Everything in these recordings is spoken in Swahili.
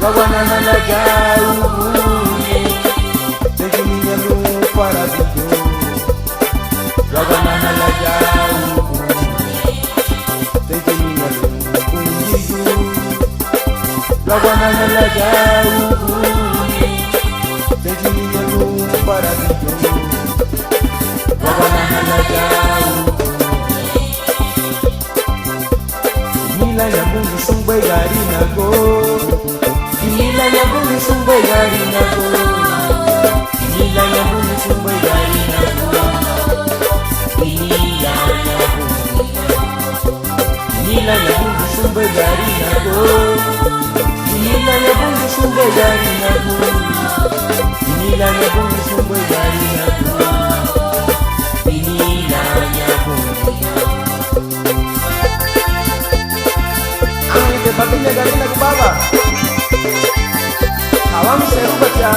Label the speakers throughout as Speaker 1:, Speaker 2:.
Speaker 1: Wawanala jauye Tejiminya lu para video Wawanala jauye Tejiminya lu kunjiyu Wawanala jauye Tejiminya lu para video Wawanala jauye Nila ya mungu sumbe gari nago Nila ya mungu sumbe gari nago Nila ya mungu sumbe gari nago Nila ya mungu sumbe gari nago Nila ya mungu sumbe gari nago Nila ya mungu sumbe gari nago Nila ya mungu Ang papinya gari nago baba Awam seru baca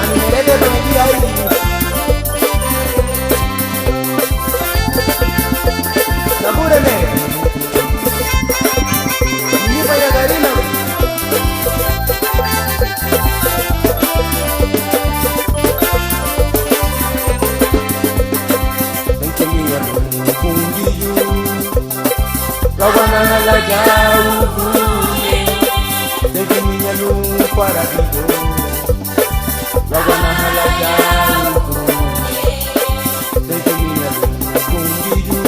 Speaker 1: Ani merede bagi aidi Nabure me Ini paya gari nago Tengkemiya kungiyu Wawanala jauye Tejiminya lu para video Wawanala jauye Tejiminya lu kungiyu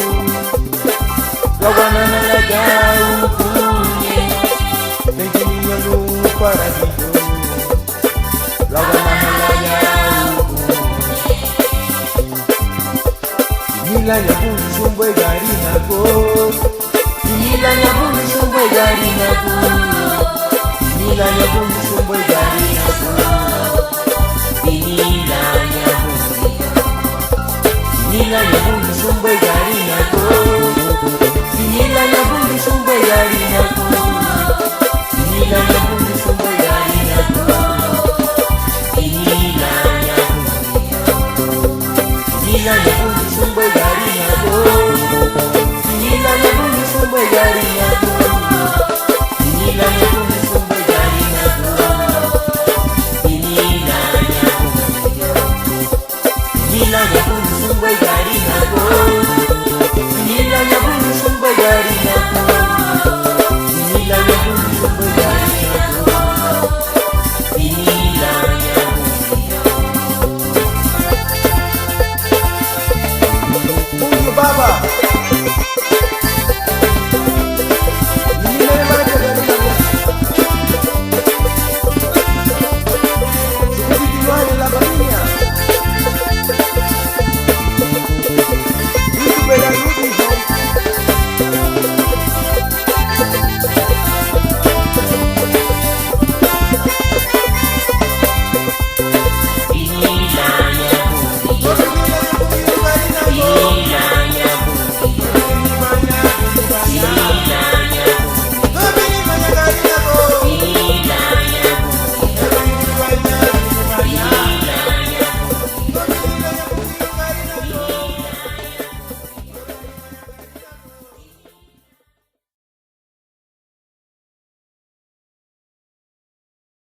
Speaker 1: Wawanala jauye Tejiminya lu para video Wawanala jauye Nila ya bunyi sumbe gari nago Nila ya bunyi sumbe gari nago Nila ya bunyi sumbe gari nago Nila ya bunyi Nila ya bunyi sumbe gari nago Nila ya bunyi sumbe gari nago Nila ya bunyi sumbe gari nago Nila ya bunyi Nila ya bunyi sumbe gari nago Nila ya bunyi sumbe gari nago